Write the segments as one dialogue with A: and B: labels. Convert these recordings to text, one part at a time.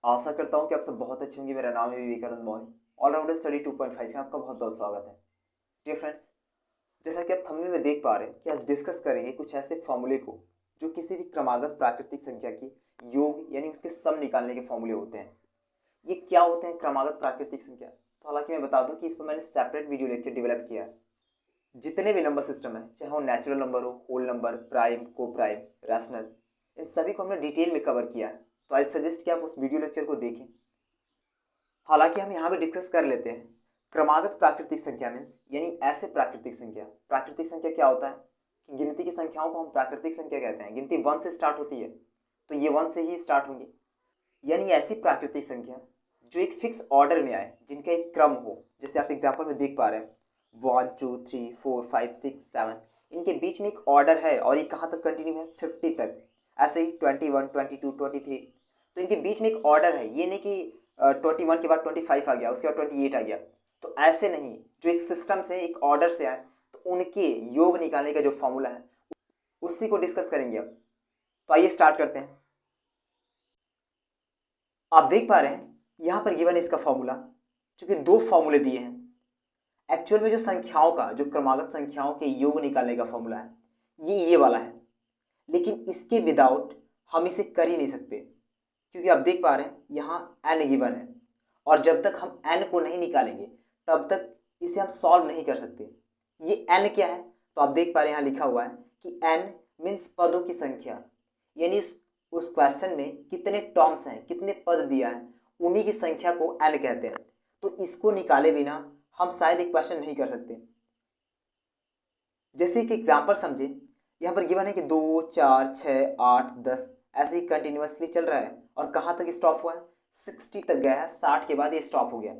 A: आशा करता हूँ कि आप सब बहुत अच्छे होंगे। मेरा नाम है विवेकानंद मौर्य। ऑलराउंडर स्टडी 2.5 में आपका बहुत बहुत स्वागत है। डियर फ्रेंड्स, जैसा कि आप थंबनेल में देख पा रहे हैं कि आज डिस्कस करेंगे कुछ ऐसे फॉर्मूले को जो किसी भी क्रमागत प्राकृतिक संख्या की योग यानी उसके सम निकालने के फॉर्मूले होते हैं। ये क्या होते हैं क्रमागत प्राकृतिक संख्या? तो हालांकि मैं बता दूं कि इस पर मैंने सेपरेट वीडियो लेक्चर डेवलप किया है। जितने भी नंबर सिस्टम है, चाहे वो नेचुरल नंबर हो, होल नंबर, प्राइम, को प्राइम, रैशनल, इन सभी को हमने डिटेल में कवर किया है। तो आई सजेस्ट कि आप उस वीडियो लेक्चर को देखें। हालांकि हम यहाँ भी डिस्कस कर लेते हैं क्रमागत प्राकृतिक संख्या मीन्स यानी ऐसे प्राकृतिक संख्या। प्राकृतिक संख्या क्या होता है कि गिनती की संख्याओं को हम प्राकृतिक संख्या कहते हैं। गिनती 1 से स्टार्ट होती है तो ये 1 से ही स्टार्ट होंगी। यानी ऐसी प्राकृतिक संख्या जो एक फिक्स ऑर्डर में आए, जिनका एक क्रम हो। जैसे आप एग्जाम्पल में देख पा रहे हैं 1 2 3 4 5 6 7, इनके बीच में एक ऑर्डर है और ये कहाँ तक कंटिन्यू है? 50 तक। ऐसे ही 21 22 23, तो इनके बीच में एक ऑर्डर है। ये नहीं कि 21 के बाद 25 आ गया, उसके बाद 28 आ गया। तो ऐसे नहीं, जो एक सिस्टम से एक ऑर्डर से आए तो उनके योग निकालने का जो फॉर्मूला है उसी को डिस्कस करेंगे अब। तो आइए स्टार्ट करते हैं। आप देख पा रहे हैं यहां पर गिवन है इसका फॉर्मूला, चूंकि दो फॉर्मूले दिए हैं। एक्चुअल में जो संख्याओं का, जो क्रमागत संख्याओं के योग निकालने का फॉर्मूला है ये वाला है, लेकिन इसके विदाउट हम इसे कर ही नहीं सकते। क्योंकि आप देख पा रहे हैं यहाँ n गिवन है और जब तक हम n को नहीं निकालेंगे तब तक इसे हम सॉल्व नहीं कर सकते। ये n क्या है? तो आप देख पा रहे हैं यहाँ लिखा हुआ है कि n मीन्स पदों की संख्या। यानी उस क्वेश्चन में कितने टर्म्स हैं, कितने पद दिया है, उन्हीं की संख्या को n कहते हैं। तो इसको निकाले बिना हम शायद एक क्वेश्चन नहीं कर सकते। जैसे कि एग्जाम्पल समझे, यहाँ पर गिवन है कि 2 4 6 8 10 ऐसे ही कंटिन्यूअसली चल रहा है और कहाँ तक स्टॉप हुआ है? 60 तक गया है। 60 के बाद ये स्टॉप हो गया।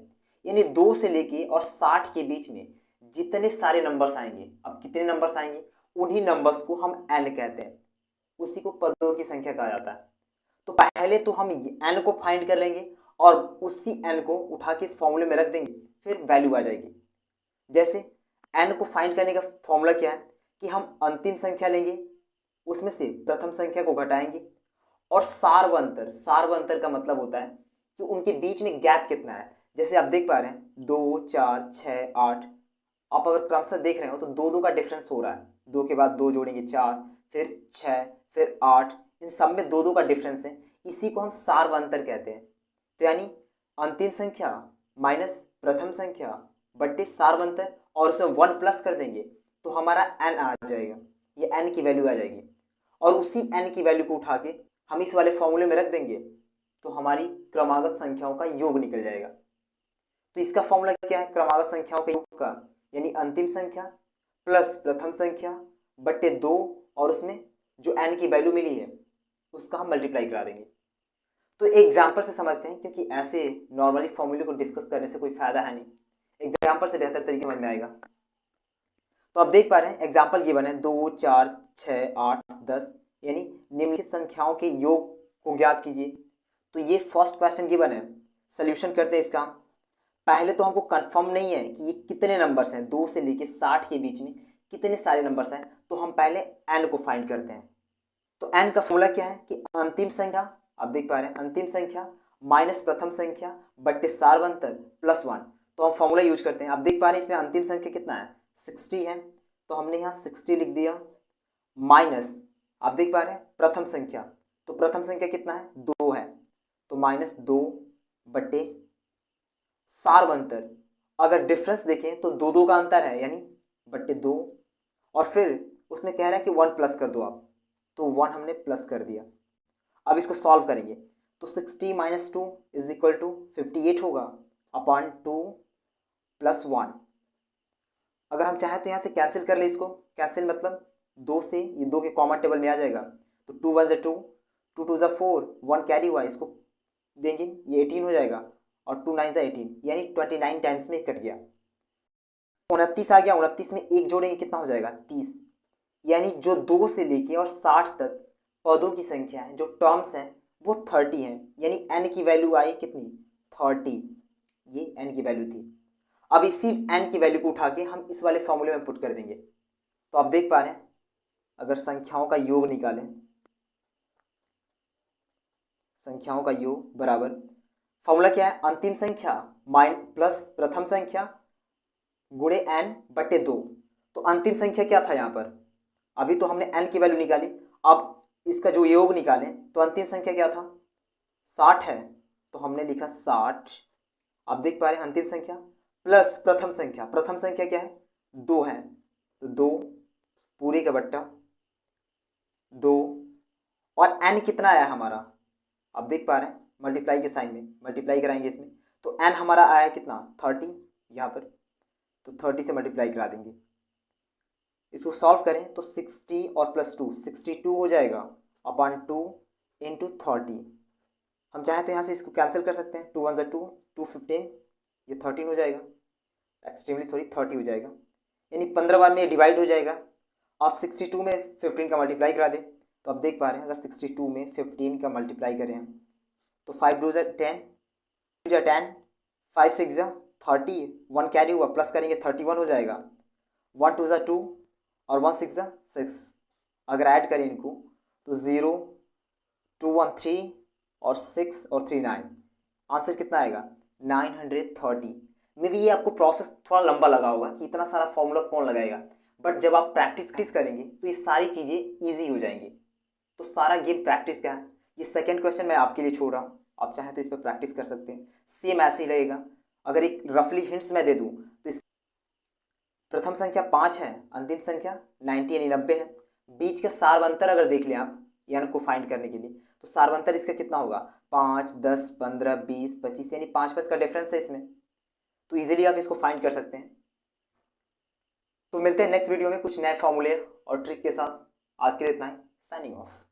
A: यानी 2 से लेके और 60 के बीच में जितने सारे नंबर्स आएंगे, अब कितने नंबर्स आएंगे, उन्हीं नंबर्स को हम n कहते हैं। उसी को पदों की संख्या कहा जाता है। तो पहले तो हम n को फाइंड कर लेंगे और उसी n को उठा के इस फॉर्मूले में रख देंगे, फिर वैल्यू आ जाएगी। जैसे n को फाइंड करने का फॉर्मूला क्या है कि हम अंतिम संख्या लेंगे, उसमें से प्रथम संख्या को घटाएंगे और सार्वंतर। सार्वंतर का मतलब होता है कि उनके बीच में गैप कितना है। जैसे आप देख पा रहे हैं 2 4 6 8, आप अगर क्रमशः देख रहे हो तो 2 2 का डिफरेंस हो रहा है। 2 के बाद 2 जोड़ेंगे 4, फिर 6, फिर 8, इन सब में 2 2 का डिफरेंस है। इसी को हम सार्वंतर कहते हैं। तो यानी अंतिम संख्या माइनस प्रथम संख्या बट्टे सार्वंतर और उसमें 1 प्लस कर देंगे तो हमारा n आ जाएगा। ये n की वैल्यू आ जाएगी और उसी n की वैल्यू को उठा के हम इस वाले फॉर्मूले में रख देंगे तो हमारी क्रमागत संख्याओं का योग निकल जाएगा। तो इसका फॉर्मूला क्या है क्रमागत संख्याओं के योग का? यानी अंतिम संख्या प्लस प्रथम संख्या बट्टे 2 और उसमें जो n की वैल्यू मिली है उसका हम मल्टीप्लाई करा देंगे। तो एग्जाम्पल से समझते हैं, क्योंकि ऐसे नॉर्मली फॉर्मूले को डिस्कस करने से कोई फायदा है नहीं। एग्जाम्पल से बेहतर तरीके समझ में आएगा। तो आप देख पा रहे हैं एग्जाम्पल गिवन है 2 4 6 8 10, यानी निम्नलिखित संख्याओं के योग को ज्ञात कीजिए। तो ये फर्स्ट क्वेश्चन गिवन है। सोल्यूशन करते हैं इसका। पहले तो हमको कंफर्म नहीं है कि ये कितने नंबर्स हैं, 2 से लेके 60 के बीच में कितने सारे नंबर्स हैं। तो हम पहले n को फाइंड करते हैं। तो n का फॉर्मूला क्या है कि अंतिम संख्या, आप देख पा रहे हैं अंतिम संख्या माइनस प्रथम संख्या बट्टे सार्वंतर प्लस 1। तो हम फॉर्मूला यूज करते हैं। आप देख पा रहे हैं इसमें अंतिम संख्या कितना है? 60 है, तो हमने यहाँ 60 लिख दिया। माइनस आप देख पा रहे हैं प्रथम संख्या, तो प्रथम संख्या कितना है? 2 है, तो माइनस 2 बट्टे सार्वंतर। अगर डिफरेंस देखें तो 2 2 का अंतर है, यानी बट्टे 2, और फिर उसमें कह रहा है कि 1 प्लस कर दो आप, तो 1 हमने प्लस कर दिया। अब इसको सॉल्व करेंगे तो 60 माइनस 2 इज इक्वल टू 58 होगा अपॉन 2 प्लस 1। अगर हम चाहें तो यहाँ से कैंसिल कर ले इसको। कैंसिल मतलब 2 से ये 2 के कॉमन टेबल में आ जाएगा, तो 2 1 2, 2 2 4, 1 कैरी हुआ, इसको देंगे ये 18 हो जाएगा और 2 9 18, यानी 29 टाइम्स में कट गया। 29 आ गया, 29 में 1 जोड़ेंगे कितना हो जाएगा? 30। यानी जो 2 से लेके और 60 तक पदों की संख्या है, जो टर्म्स हैं, वो 30 हैं। यानी n की वैल्यू आई कितनी? 30। ये n की वैल्यू थी। अब इसी n की वैल्यू को उठा के हम इस वाले फॉर्मूले में पुट कर देंगे। तो आप देख पा रहे हैं अगर संख्याओं का योग निकालें, संख्याओं का योग बराबर फॉर्मूला क्या है, अंतिम संख्या प्लस प्रथम संख्या गुणे n बटे 2। तो अंतिम संख्या क्या था यहाँ पर, अभी तो हमने n की वैल्यू निकाली, अब इसका जो योग निकालें तो अंतिम संख्या क्या था 60 है, तो हमने लिखा 60। आप देख पा रहे हैं अंतिम संख्या प्लस प्रथम संख्या क्या है 2 है, तो 2 पूरे का बट्टा 2, और n कितना आया हमारा, आप देख पा रहे हैं मल्टीप्लाई के साइन में मल्टीप्लाई कराएंगे इसमें, तो n हमारा आया कितना 30 यहाँ पर, तो 30 से मल्टीप्लाई करा देंगे। इसको सॉल्व करें तो 60 और प्लस 2 62 हो जाएगा अपॉन 2 इंटू 30। हम चाहें तो यहाँ से इसको कैंसिल कर सकते हैं, 2 1 2 2 15, ये 13 हो जाएगा, एक्सट्रीमली सॉरी 30 हो जाएगा, यानी 15 बार में ये डिवाइड हो जाएगा। आप 62 में 15 का मल्टीप्लाई करा दें तो आप देख पा रहे हैं अगर 62 में 15 का मल्टीप्लाई करें हम तो 5 2 10, 2 10, 5 6 30, 1 कैरी हुआ प्लस करेंगे 31 हो जाएगा, 1 2 2 और 1 6 6, अगर ऐड करें इनको तो 0 2 1 3 और 6 और 3 9, आंसर कितना आएगा 930। मे बी ये आपको प्रोसेस थोड़ा लंबा लगा होगा कि इतना सारा फॉर्मूला कौन लगाएगा, बट जब आप प्रैक्टिस करेंगे तो ये सारी चीज़ें ईजी हो जाएंगी। तो सारा गेम प्रैक्टिस का है। ये सेकंड क्वेश्चन मैं आपके लिए छोड़ रहा हूँ, आप चाहें तो इस पर प्रैक्टिस कर सकते हैं, सेम ऐसे ही रहेगा। अगर एक रफली हिंट्स मैं दे दूँ तो इस प्रथम संख्या 5 है, अंतिम संख्या 90 यानी 90 है, बीच का सारवंतर अगर देख लें आप यानी को फाइंड करने के लिए तो सारवंतर इसका कितना होगा 5 10 15 20 25, यानी 5 का डिफरेंस है इसमें, तो इजीली आप इसको फाइंड कर सकते हैं। तो मिलते हैं नेक्स्ट वीडियो में कुछ नए फॉर्मूले और ट्रिक के साथ। आज के लिए इतना ही, साइनिंग ऑफ।